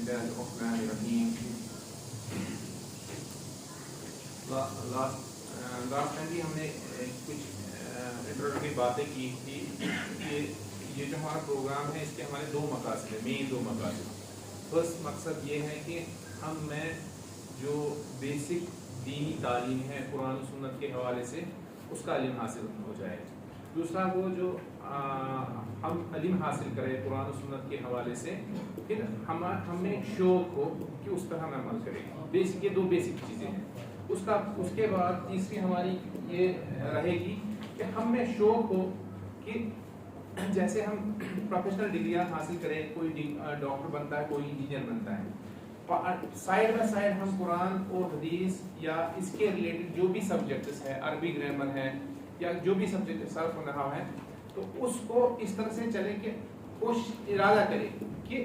बिस्मिल्लाहिर्रहमानिर्रहीम। Last time भी हमने कुछ इंट्रोडक्टरी बातें की थी कि ये जो हमारा प्रोग्राम है इसके हमारे दो मकासद हैं, मेन दो मकासद। फर्स्ट मकसद ये है कि हम में जो बेसिक दीनी तालीम है कुरान और सुन्नत के हवाले से उसका इल्म हासिल हो जाए। दूसरा वो जो हम इल्म हासिल करें कुरान और सुन्नत के हवाले से, फिर हमें शौक़ हो कि उस पर हम अमल करें। बेसिक ये दो बेसिक चीज़ें हैं। उसके बाद तीसरी हमारी ये रहेगी कि हमें शौक़ हो कि जैसे हम प्रोफेशनल डिग्रियाँ हासिल करें, कोई डॉक्टर बनता है, कोई इंजीनियर बनता है, साइड बाय साइड हम कुरान और हदीस या इसके रिलेटेड जो भी सब्जेक्ट्स है, अरबी ग्रामर है या जो भी सब्जेक्ट सर्फ नहव है, तो उसको इस तरह से चले कि कोशिश इरादा करें कि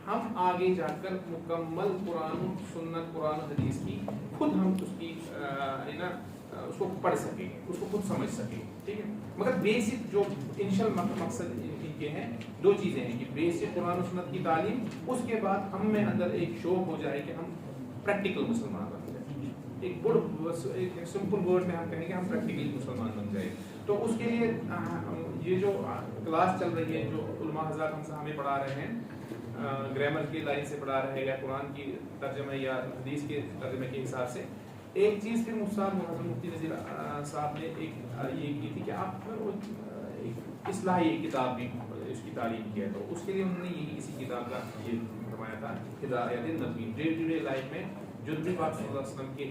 हम आगे जाकर मुकम्मल कुरान सुन्नत कुरान हदीस की खुद हम उसकी उसको पढ़ सकें, उसको खुद समझ सकें। ठीक है, मगर बेसिक जो इनिशियल मकसद इनके हैं दो चीज़ें हैं कि बेसिक कुरान सुन्नत की तालीम, उसके बाद हम में अंदर एक शौक़ हो जाए कि हम प्रैक्टिकल मुसलमान बन जाए। एक सिंपल वर्ड में हम कहेंगे हम प्रैक्टिकल मुसलमान बन जाए। तो उसके लिए ये जो क्लास चल रही है, जो उलमा हज़रात हमसे हमें पढ़ा रहे हैं, ग्रामर की लाइन से पढ़ा रहे हैं या कुरान की तर्जमे या हदीस के तर्जमे के हिसाब से, एक चीज़ फिर मुफ्ती नज़ीर साहब ने एक ये की थी कि आप इस्लाही किताब भी इसकी तालीम किया, तो उसके लिए उन्होंने यही इसी किताब का ये फरमाया था, हिदायत नबी, डे टू डे लाइफ में जो नबी पाक सल्लल्लाहु अलैहि वसल्लम के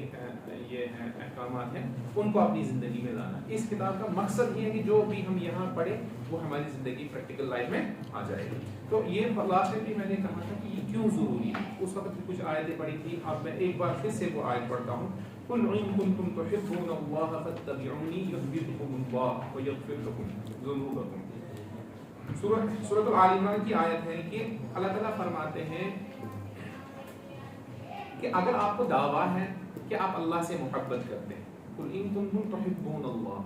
ये अहकामात हैं उनको अपनी ज़िंदगी में लाना। इस किताब का मकसद ये है कि जो भी हम यहाँ पढ़ें वो हमारी ज़िंदगी प्रैक्टिकल लाइफ में आ जाएगी। तो ये लास्ट में भी मैंने कहा था कि ये क्यों ज़रूरी है, उस वक्त भी कुछ आयतें पढ़ी थी। अब मैं एक बार फिर से वो आयत पढ़ता हूँ, कुल इन कुंतुम तुहिब्बूनल्लाह फत्तबिऊनी युहब्बिबकुमुल्लाह व यगफिर लकुम ज़ुनूबकुम। सूरह आल इमरान की आयत है कि अल्लाह ताला फरमाते हैं कि अगर आपको दावा है कि आप अल्लाह से मोहब्बत करते हैं, कुल इन कुंतुम तुहिब्बूनल्लाह,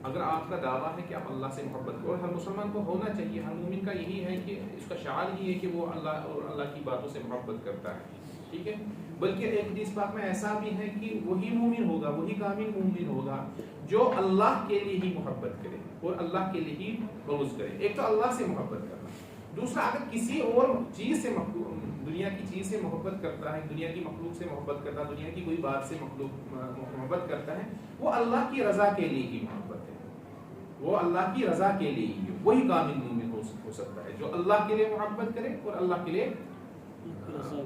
अगर आपका दावा है कि आप अल्लाह से मोहब्बत करो, और हर मुसलमान को होना चाहिए, हर मोमिन का यही है कि इसका शान ही है कि वो अल्लाह और अल्लाह की बातों से मोहब्बत करता है। ठीक है, बल्कि एक हदीस पाक में ऐसा भी है कि वही मोमिन होगा, वही कामिल मोमिन होगा जो अल्लाह के लिए ही मोहब्बत करे और अल्लाह के लिए ही बग़ज़ करे। एक तो अल्लाह से मोहब्बत करना, दूसरा अगर किसी और चीज़ से दुनिया की चीज़ से मोहब्बत करता है, दुनिया की मखलूक से मोहब्बत करता है, दुनिया की कोई बात से मोहब्बत करता है, वो अल्लाह की रज़ा के लिए ही मोहब्बत है, वो अल्लाह की रज़ा के लिए ही, वही कामिल मोमिन हो सकता है जो अल्लाह के लिए मोहब्बत करे और अल्लाह के लिए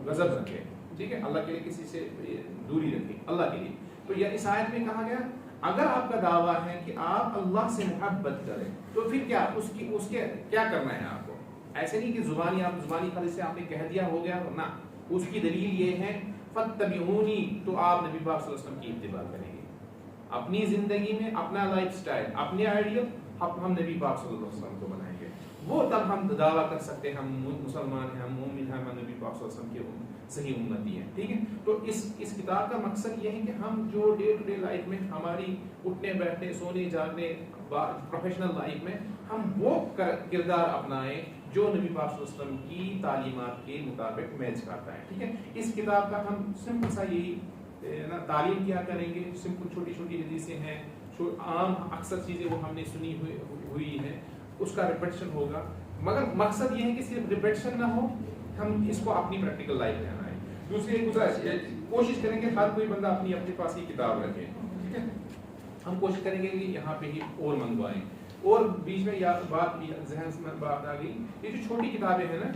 गज़ब रखे। ठीक है, अल्लाह के लिए किसी से दूरी रखे, अल्लाह के लिए। तो यह इस आयत में कहा गया अगर आपका दावा है कि आप अल्लाह से मोहब्बत करें तो फिर क्या उसके क्या करना है आपको। ऐसे नहीं कि जुबानी खाली से आपने कह दिया हो गया ना, उसकी दलील ये है फत्तबिऊनी, तो आप नबी पाक सल्लल्लाहु अलैहि वसल्लम की इत्तिबा करेंगे अपनी ज़िंदगी में, अपना लाइफ स्टाइल, अपने आइडियल हम नबी पाक सल्लल्लाहु अलैहि वसल्लम को बनाएंगे, वो तब हम दावा कर सकते हैं हम मुसलमान हैं, हम मोमिन हैं, हम नबी पाक सल्लल्लाहु अलैहि वसल्लम के सही उम्मती है। ठीक है, तो इस किताब का मकसद ये है कि हम जो डे टू डे लाइफ में हमारी उठने बैठने सोने जागने प्रोफेशनल लाइफ में हम वो किरदार अपनाएं जो नबी पाक सल्लल्लाहु अलैहि वसल्लम की तालीमात के मुताबिक मैच करता है। ठीक है, इस किताब का हम सिंपल सा यही ना तालीम क्या करेंगे, सिंपल छोटी छोटी हदीसें हैं, आम अक्सर चीज़ें वो हमने सुनी हुई है, उसका रिपीटिशन होगा, मगर मकसद ये है कि सिर्फ रिपीटिशन ना हो, हम इसको अपनी प्रैक्टिकल लाइफ में लाएं। दूसरी कोशिश करेंगे हर कोई बंदा अपने पास ही किताब रखे। ठीक है, हम कोशिश करेंगे कि यहाँ पे ही और मंगवाएं, और बीच में बात जहन में बात आ गई, ये जो छोटी किताबें हैं ना,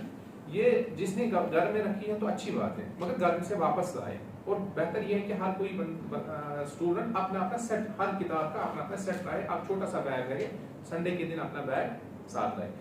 ये जिसने घर में रखी है तो अच्छी बात है, मगर घर से वापस लाए, और बेहतर ये है कि हर कोई स्टूडेंट अपना सेट, हर किताब का अपना सेट लाए। आप छोटा सा बैग रहे, संडे के दिन अपना बैग साथ लाए।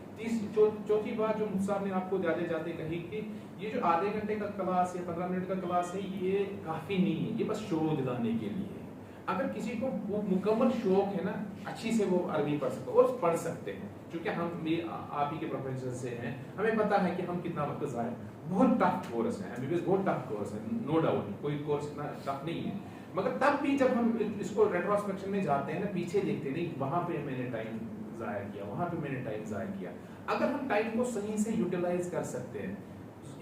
चौथी बात जो मुफ्ती साहब ने आपको जाते जाते कही कि ये जो आधे घंटे का क्लास या 15 मिनट का क्लास है, ये काफ़ी नहीं है, ये बस शौक़ दिलाने के लिए है। अगर किसी को वो मुकम्मल शौक़ है ना, अच्छी से वो अरबी पढ़ सकते और पढ़ सकते हैं, क्योंकि हम भी आप ही के प्रोफेसर से हैं, हमें पता है कि हम कितना वक्त ज़ाया, बहुत टफ कोर्स है, MBBS बहुत टफ कोर्स है, नो डाउट, कोई कोर्स इतना टफ नहीं है, मगर तब भी जब हम इसको रेट्रोस्पेक्शन में जाते हैं ना, पीछे देखते नहीं वहाँ पे मैंने टाइम ज़ाया किया, वहाँ पे मैंने टाइम ज़ाया किया। अगर हम टाइम को सही से यूटिलाइज कर सकते हैं,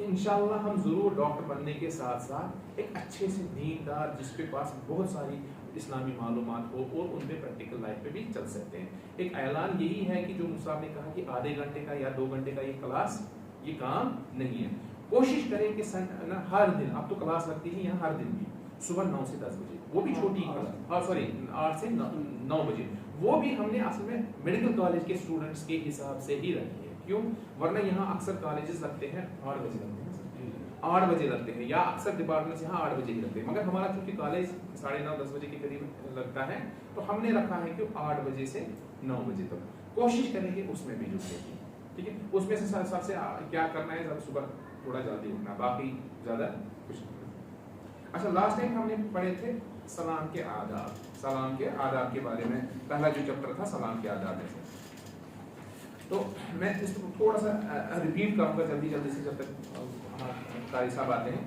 इंशाअल्लाह हम ज़रूर डॉक्टर बनने के साथ साथ एक अच्छे से दीनदार जिसके पास बहुत सारी इस्लामी मालूमात हो और उन पर प्रैक्टिकल लाइफ पे भी चल सकते हैं। एक ऐलान यही है कि जो मुसाब ने कहा कि आधे घंटे का या 2 घंटे का ये क्लास ये काम नहीं है। कोशिश करें कि ना हर दिन, अब तो क्लास लगती है यहाँ हर दिन भी, सुबह 9 से 10 बजे, वो भी छोटी क्लास, सॉरी 8 से 9 बजे, वो भी हमने असल में मेडिकल कॉलेज के स्टूडेंट्स के हिसाब से ही रखी है। क्यों? वरना यहाँ अक्सर कॉलेजेस लगते हैं 8 बजे लगते हैं, 8 बजे लगते हैं, या अक्सर डिपार्टमेंट्स यहाँ 8 बजे ही लगते हैं। मगर हमारा चूंकि कॉलेज 9:30-10 बजे के करीब लगता है, तो हमने रखा है कि 8 बजे से 9 बजे तक कोशिश करेंगे उसमें भी जुड़ने की। ठीक है, उसमें से सबसे क्या करना है, सुबह थोड़ा जल्दी उठना, बाकी ज़्यादा कुछ नहीं। अच्छा, लास्ट टाइम हमने पढ़े थे सलाम के आदाब, सलाम के आदाब के बारे में, पहला जो चैप्टर था सलाम के आदाब में से, तो मैं इसको थोड़ा सा रिपीट करूँगा जल्दी जल्दी से जब तक कारी साहब आते हैं।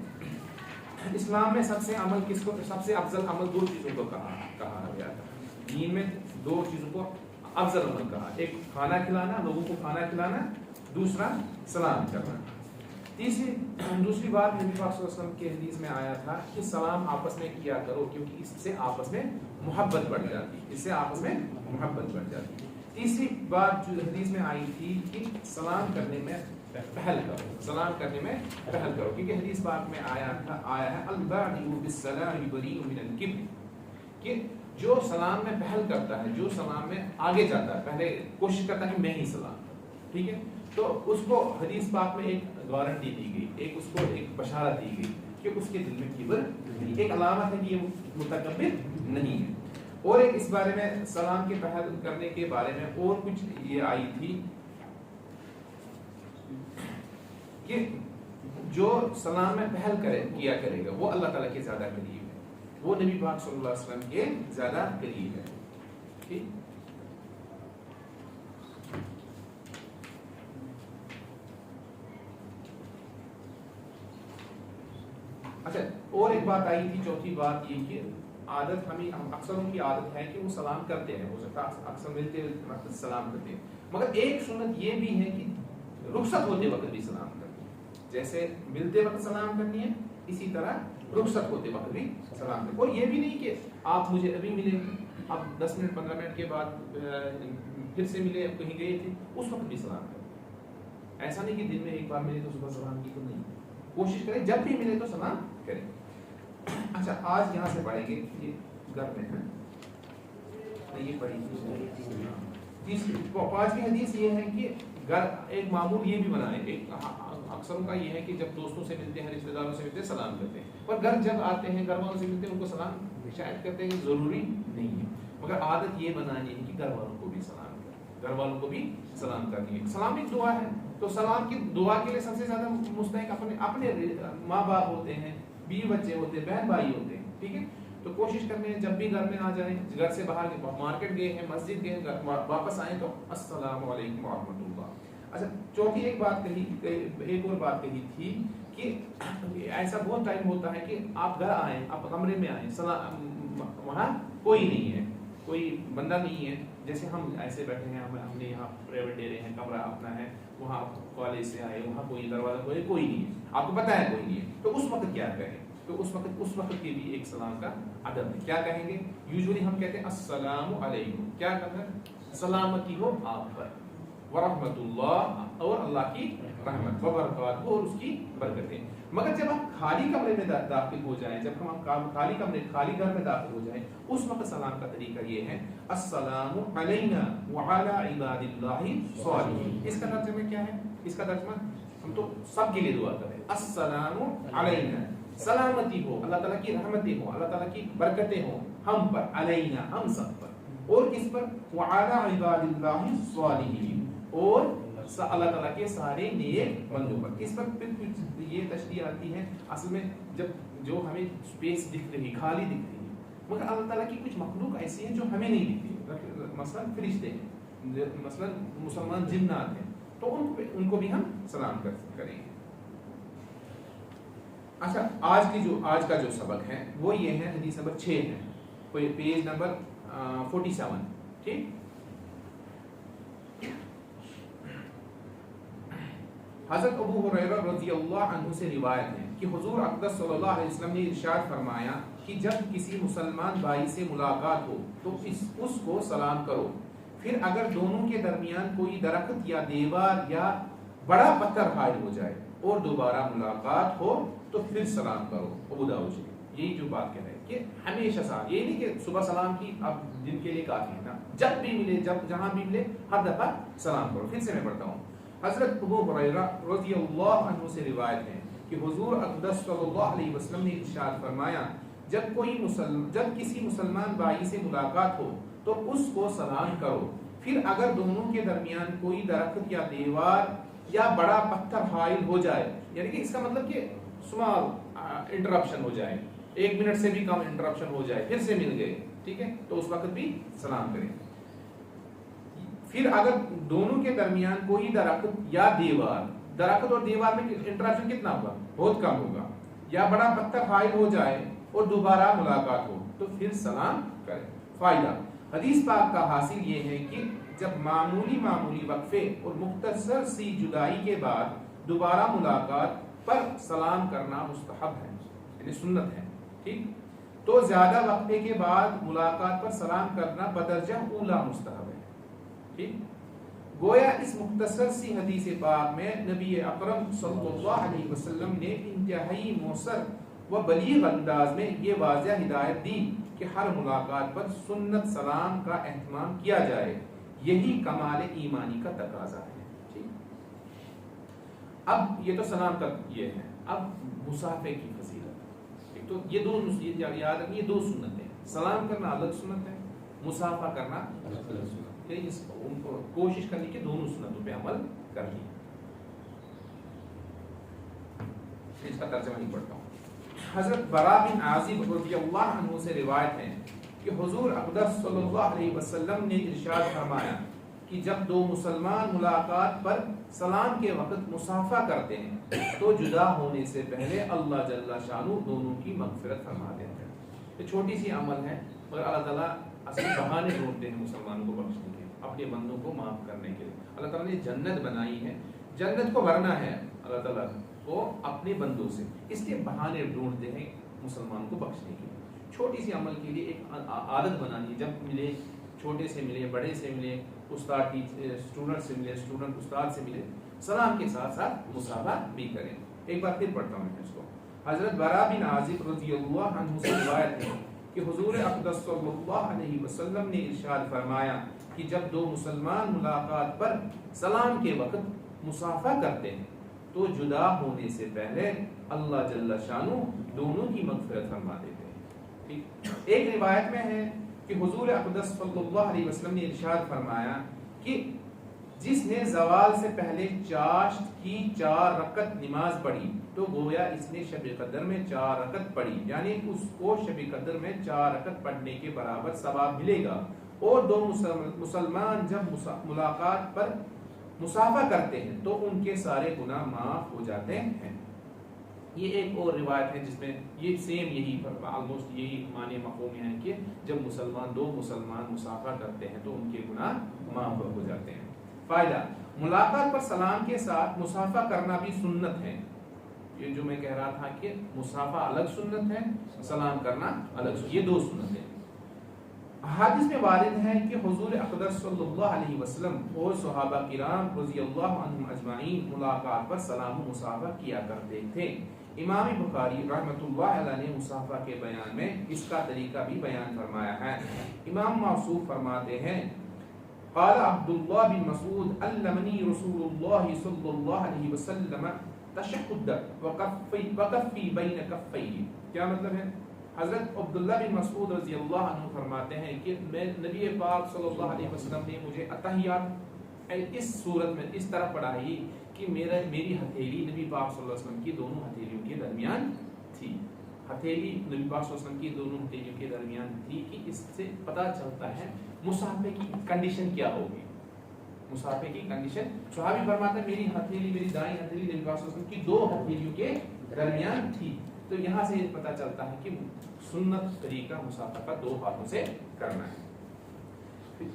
इस्लाम में सबसे अमल किसको, सबसे अफजल अमल 2 चीज़ों को कहा गया था। दीन में 2 चीज़ों को अफजल अमल कहा, एक खाना खिलाना, लोगों को खाना खिलाना, दूसरा सलाम करना। दूसरी बात नबी पाक सल्लल्लाहु अलैहि वसल्लम के हदीस में आया था कि सलाम आपस में किया करो, क्योंकि इससे आपस में मोहब्बत बढ़ जाती, इससे आपस में मोहब्बत बढ़ जाती। तीसरी बात जो हदीस में आई थी कि सलाम करने में पहल करो, सलाम करने में पहल करो, क्योंकि हदीस पाक में आया है अल-बादिउ बिस्सलामि बरीउन मिनल किब्र, कि जो सलाम में पहल करता है, जो सलाम में आगे जाता है, पहले कोशिश करता है कि मैं ही सलाम करूं, ठीक है, तो उसको हदीस पाक में एक गारंटी दी गई, एक उसको एक बशारत दी गई कि उसके दिल में किब्र नहीं, एक अलामत है कि ये मुतकब्बिर नहीं है। और एक इस बारे में सलाम के पहल करने के बारे में और कुछ ये आई थी कि जो सलाम में पहल किया करेगा वो अल्लाह ताला के ज्यादा करीब है, वो नबी पाक सल्लल्लाहु अलैहि वसल्लम के ज्यादा करीब है। ठीक, अच्छा, और एक बात आई थी, चौथी बात ये कि आदत हम अक्सर उनकी आदत है कि वो सलाम करते हैं, हो सकता है अक्सर मिलते वक्त सलाम करते हैं, मगर एक सुन्नत ये भी है कि रुखसत होते वक्त भी सलाम करनी है। जैसे मिलते वक्त सलाम करनी है, इसी तरह रुखसत होते वक्त भी सलाम करनी है। और ये भी नहीं कि आप मुझे अभी मिले, आप 10 मिनट 15 मिनट के बाद फिर से मिले, कहीं गए थे, उस वक्त भी सलाम करें। ऐसा नहीं कि दिन में एक बार मिले तो सुबह सलाम की, तो नहीं, कोशिश करें जब भी मिले तो सलाम करें। अच्छा, आज यहाँ से पढ़ेंगे, ये घर में है, ये पढ़ी तीसरी 5वीं हदीस ये है कि घर एक मामूल ये भी बनाए, एक अक्सर का ये है कि जब दोस्तों से मिलते हैं, रिश्तेदारों से मिलते हैं, सलाम करते हैं, पर घर जब आते हैं, घर वालों से मिलते हैं, उनको सलाम शायद करते हैं, जरूरी नहीं है, मगर आदत ये बनानी है कि घर वालों को भी सलाम करें, घर वालों को भी सलाम करनी है। सलाम एक दुआ है, तो सलाम की दुआ के लिए सबसे ज्यादा मुस्तहिक अपने माँ बाप होते हैं, बीवी बच्चे होते हैं, बहन भाई होते हैं, ठीक है, तो कोशिश करनी है जब भी घर में आ जाएं, घर से बाहर मार्केट गए हैं, मस्जिद गए, वापस आए तो अस्सलाम वालेकुम व रहमतुल्लाह। अच्छा, चौथी एक बात एक और बात कही थी कि ऐसा बहुत टाइम होता है कि आप घर आए, आप कमरे में आए, वहाँ कोई नहीं है, कोई बंदा नहीं है, जैसे हम ऐसे बैठे हैं, हमने यहाँ प्राइवेट दे रहे हैं, कमरा अपना है, वहाँ कॉलेज से आए, वहाँ कोई दरवाजा कोई नहीं है, आपको पता है कोई नहीं है, तो उस वक्त क्या करें? तो उस वक्त के भी एक सलाम का अदब है। क्या कहेंगे? यूजुअली हम कहते हैं अस्सलामु अलैकुम, क्या कहते हैं? सलामती हो आप पर, व रहमतुल्लाह, और अल्लाह की रहमत, व बरकातहू, और उसकी बरकतें। मगर जब आप खाली कमरे में दाखिल हो जाएं, जब हम खाली घर में दाखिल हो जाएं, उस वक्त सलाम का तरीका ये है अस्सलामु अलैना व अला इबादिल्लाहि सालिहीन। इसका तर्जुमा क्या है? इसका तर्जुमा हम तो सबके लिए दुआ करें, अस्सलामु अलैना, सलामती हो, अल्लाह ताला की रहमतें हो, अल्लाह ताला की बरकतें हो हम पर, अलैना, हम सब पर, और किस पर? व अला इबादिल्लाहि सालिहीन, और अल्लाह ताला के सारे नेक बंदों पर। इस पर फिर कुछ ये तशरीह आती है, असल में जब जो हमें स्पेस दिख रही, खाली दिख रही है, मगर अल्लाह ताला की कुछ मखलूक ऐसी है जो हमें नहीं दिखती, मसलन फरिश्ते हैं, मसलन मुसलमान जिन्नात हैं, तो उनको भी हम सलाम करेंगे। अच्छा, आज का जो सबक है वो ये है, हदीस नंबर 6 है, पेज नंबर 47, ठीक। حضرت ابو ہریرہ رضی اللہ عنہ سے روایت ہے کہ حضور اقدس صلی اللہ علیہ وسلم نے ارشاد فرمایا کہ جب کسی مسلمان بھائی سے ملاقات ہو تو اس کو سلام کرو، پھر اگر دونوں کے درمیان کوئی درخت یا دیوار یا بڑا پتھر حائل ہو جائے اور دوبارہ ملاقات ہو تو پھر سلام کرو۔ ابو داؤد شریف یہی جو بات کہہ رہے ہیں کہ ہمیشہ سلام، یہ نہیں کہ صبح سلام کی اب دن کے لیے کافی ہے نا، جب بھی ملے، جب جہاں بھی ملے ہر دفعہ سلام کرو۔ پھر سے میں پڑھتا ہوں۔ حضرت ابو ہریرہ رضی اللہ عنہ سے روایت ہے کہ حضور اقدس صلی اللہ علیہ وسلم نے ارشاد فرمایا جب کسی مسلمان بھائی سے ملاقات ہو تو اس کو سلام کرو، پھر اگر دونوں کے درمیان کوئی درخت یا دیوار یا بڑا پتھر حائل ہو جائے، یعنی کہ اس کا مطلب کہ سمال انٹرپشن ہو جائے، 1 منٹ سے بھی کم انٹرپشن ہو جائے، پھر سے مل گئے، ٹھیک ہے، تو اس وقت بھی سلام کریں۔ پھر اگر دونوں کے درمیان کوئی درخت یا دیوار، درخت اور دیوار میں انٹرپشن کتنا ہوگا؟ بہت کم ہوگا، یا بڑا پتھر حائل ہو جائے اور دوبارہ ملاقات ہو تو پھر سلام کریں۔ فائدہ، حدیث پاک کا حاصل یہ ہے کہ جب معمولی وقفے اور مختصر سی جدائی کے بعد دوبارہ ملاقات پر سلام کرنا مستحب ہے، یعنی سنت ہے، ٹھیک، تو زیادہ وقفے کے بعد ملاقات پر سلام کرنا بدرجہ اولا مستحب ہے، ٹھیک۔ گویا اس مختصر سی حدیث پاک میں نبی اکرم صلی اللہ علیہ وسلم نے انتہائی موثر و بلیغ انداز میں یہ واضح ہدایت دی کہ ہر ملاقات پر سنت سلام کا اہتمام کیا جائے، یہی کمال ایمانی کا تقاضا ہے، ٹھیک۔ اب یہ تو سلام کا یہ ہے، اب مصافحے کی فضیلت، ایک تو یہ دو یاد رکھیے، دو سنتیں، سلام کرنا الگ سنت ہے، مصافحہ کرنا الگ سنت، ان کو کوشش کرنی کہ دونوں سنتوں پہ عمل کر لی۔ اس کا ترجمہ نہیں پڑھتا ہوں۔ حضرت برا بن عازب رضی اللہ عنہ سے روایت ہے کہ حضور اقدس صلی اللہ علیہ وسلم نے ارشاد فرمایا کہ جب دو مسلمان ملاقات پر سلام کے وقت مصافحہ کرتے ہیں تو جدا ہونے سے پہلے اللہ جل شانہ دونوں کی مغفرت فرما دیتے ہیں۔ یہ چھوٹی سی عمل ہے مگر اللہ تعالیٰ اصل بہانے ڈھونڈتے ہیں مسلمانوں کو بخشنے کے، اپنے بندوں کو معاف کرنے کے لیے۔ اللہ تعالیٰ نے جنت بنائی ہے، جنت کو بھرنا ہے اللہ تعالیٰ کو اپنے بندوں سے، اس لیے بہانے ڈھونڈتے ہیں مسلمان کو بخشنے کے لیے۔ چھوٹی سی عمل کے لیے ایک عادت بنانی، جب ملے، چھوٹے سے ملے، بڑے سے ملے، استاد اسٹوڈنٹ سے ملے، اسٹوڈنٹ استاد سے ملے، سلام کے ساتھ ساتھ مصافحہ بھی کریں۔ ایک بار پھر پڑھتا ہوں اس کو۔ حضرت برا بن عازب رضی اللہ عنہ سے روایت ہے کہ حضور اقدس صلی اللہ علیہ وسلم نے ارشاد فرمایا کہ جب دو مسلمان ملاقات پر سلام کے وقت مصافحہ کرتے ہیں تو جدا ہونے سے پہلے اللہ جل شانہ دونوں کی مغفرت فرما دیتے ہیں، ٹھیک۔ ایک روایت میں ہے کہ حضور اقدس صلی اللہ علیہ وسلم نے ارشاد فرمایا کہ جس نے زوال سے پہلے چاشت کی 4 رکعت نماز پڑھی تو گویا اس نے شب قدر میں 4 رکعت پڑھی، یعنی اس کو شب قدر میں 4 رکعت پڑھنے کے برابر ثواب ملے گا۔ اور دو مسلمان جب ملاقات پر مصافحہ کرتے ہیں تو ان کے سارے گناہ معاف ہو جاتے ہیں۔ یہ ایک اور روایت ہے جس میں یہ سیم یہی آلموسٹ یہی معنی مفہوم ہے کہ جب دو مسلمان مصافحہ کرتے ہیں تو ان کے گناہ معاف ہو جاتے ہیں۔ فائدہ، ملاقات پر سلام کے ساتھ مصافحہ کرنا بھی سنت ہے۔ یہ جو میں کہہ رہا تھا کہ مصافحہ الگ سنت ہے، سلام کرنا الگ سنت، یہ 2 سنت ہیں۔ حدیث میں وارد ہے کہ حضور اقدس صلی اللہ علیہ وسلم اور صحابہ کرام رضی اللہ عنہم اجمعین ملاقات پر سلام و مصافحہ کیا کرتے تھے۔ امام بخاری رحمۃ اللہ علیہ نے مصافحہ کے بیان میں اس کا طریقہ بھی بیان فرمایا ہے۔ امام موصوف فرماتے ہیں قال عبداللہ بن مسعود علمنی رسول اللہ صلی اللہ علیہ وسلم تشہد وکفی بین کفیہ۔ کیا مطلب ہے؟ حضرت عبداللہ بن مسعود رضی اللہ عنہ فرماتے ہیں کہ نبی پاک صلی اللہ علیہ وسلم نے مجھے اتحیات اس صورت میں اس طرح پڑھائی کہ میری ہتھیلی نبی پاک صلی اللہ علیہ وسلم کی دونوں ہتھیلیوں کے درمیان تھی۔ ہتھیلی نبی پاک صلی اللہ علیہ وسلم کی دونوں ہتھیلیوں کے درمیان تھی کہ اس سے پتہ چلتا ہے مصافحے کی کنڈیشن کیا ہوگی۔ مصافحے کی کنڈیشن، صحابی فرماتے ہیں میری ہتھیلی، میری دائیں ہتھیلی نبی پاک صلی اللہ علیہ وسلم کی 2 ہتھیلیوں کے درمیان تھی۔ تو یہاں سے یہ پتہ چلتا ہے کہ سنت طریقہ مصافحہ کا 2 ہاتھوں سے کرنا ہے۔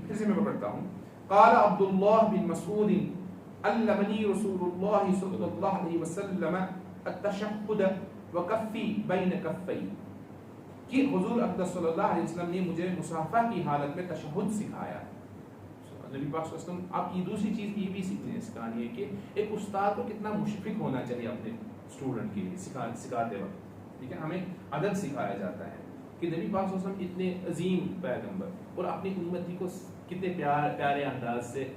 پھر سے میں پڑھتا ہوں۔ قال عبداللہ بن مسعود علمنی رسول اللہ صلی اللہ علیہ وسلم التشہد وکفی بین کفی، کہ حضور اقدس صلی اللہ علیہ وسلم نے مجھے مصافحہ کی حالت میں تشہد سکھایا. نبی پاک صلی اللہ علیہ وسلم. اب یہ دوسری چیز یہ بھی سکھانی ہے کہ ایک استاد کو کتنا مشفق ہونا چاہیے اپنے اسٹوڈنٹ کے لیے سکھاتے وقت. ٹھیک ہے، ہمیں ادب سکھایا جاتا ہے کہ نبی پاک صلی اللہ علیہ وسلم اتنے عظیم پیغمبر اور اپنی امتی کو کتنے پیارے انداز سے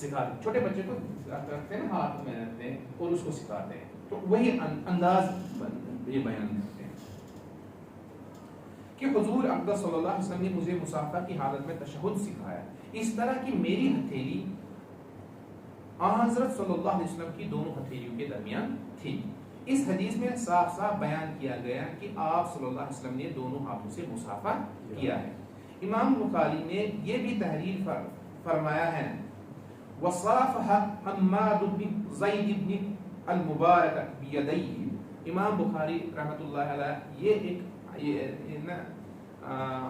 سکھاتے. چھوٹے بچے کو رکھتے ہیں نا ہاتھ میں رکھتے ہیں اور اس کو سکھاتے ہیں، تو وہی انداز یہ بیان کرتے ہیں کہ حضور اقدس صلی اللہ علیہ وسلم نے مجھے مصافحہ کی حالت میں تشہد سکھایا، اس طرح کہ میری ہتھیلی حضرت صلی اللہ علیہ وسلم کی دونوں ہتھیلیوں کے درمیان تھی. اس حدیث میں صاف صاف بیان کیا گیا کہ آپ صلی اللہ علیہ وسلم نے دونوں ہاتھوں سے مصافحہ کیا ہے. امام بخاری نے یہ بھی تحریر فرمایا ہے وصافح حماد بن زید بن المبارک بیدیہ. امام بخاری رحمۃ اللہ علیہ یہ ایک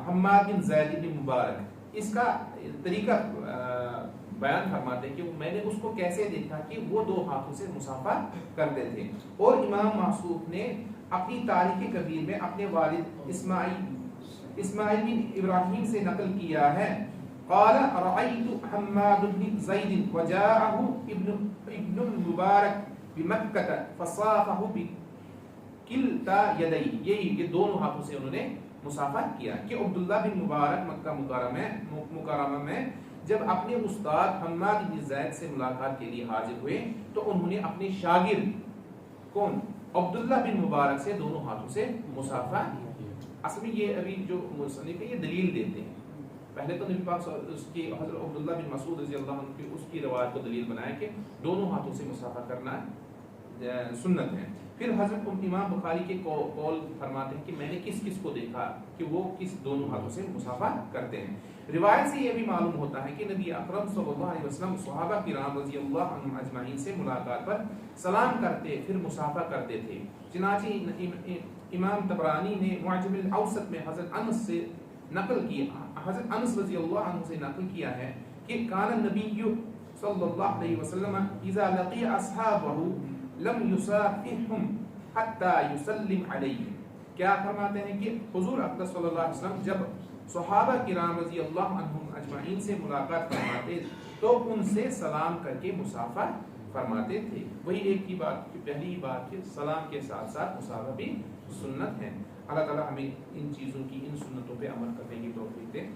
حماد بن زید بن مبارک اس کا طریقہ بیان فرماتے ہیں کہ میں نے اس کو کیسے دیکھا کہ وہ دو ہاتھوں سے مصافحہ کرتے تھے. اور امام معصوف نے اپنی تاریخ کبیر میں اپنے والد اسماعیل بن ابراہیم سے نقل کیا ہے قال رأيت حماد بن زید وجاءه ابن المبارک بمکہ فصافحه بکلتا یدیہ. یہ دونوں ہاتھوں سے انہوں نے مصافحہ کیا کہ عبداللہ بن مبارک مکہ مکرمہ میں جب اپنے استاد حماد بن زید سے ملاقات کے لیے حاضر ہوئے تو انہوں نے اپنے شاگرد کون عبداللہ بن مبارک سے دونوں ہاتھوں سے مصافحہ. اصل میں یہ ابھی جو مصنف ہے یہ دلیل دیتے ہیں. پہلے تو نبی پاک اس کی حضرت عبداللہ بن مسعود رضی اللہ عنہ کی اس کی روایت کو دلیل بنایا کہ دونوں ہاتھوں سے مصافحہ کرنا سنت ہے. پھر حضرت امام بخاری کے قول فرماتے ہیں کہ میں نے کس کس کو دیکھا کہ وہ کس دونوں ہاتھوں سے مصافحہ کرتے ہیں. روایت سے یہ بھی معلوم ہوتا ہے کہ نبی اکرم صلی اللہ علیہ وسلم صحابہ کرام رضی اللہ عنہم اجمعین سے ملاقات پر سلام کرتے پھر مصافحہ کرتے تھے. چنانچہ امام طبرانی نے معجم الاوسط میں حضرت انس سے نقل کیا، حضرت انس رضی اللہ عنہ سے نقل کیا ہے کہ کان النبی صلی اللہ علیہ وسلم اذا لقی اصحابہ لم یصافحهم حتی یسلم علیہم. کیا فرماتے ہیں کہ حضور اقدس صلی اللہ علیہ وسلم جب صحابہ کرام رضی اللہ عنہم اجمعین سے ملاقات فرماتے تو ان سے سلام کر کے مصافحہ فرماتے تھے. وہی ایک ہی بات، پہلی بات کہ سلام کے ساتھ ساتھ مصافحہ بھی سنت ہے. اللہ تعالیٰ ہمیں ان چیزوں کی ان سنتوں پہ عمل کرنے کی توفیق دے.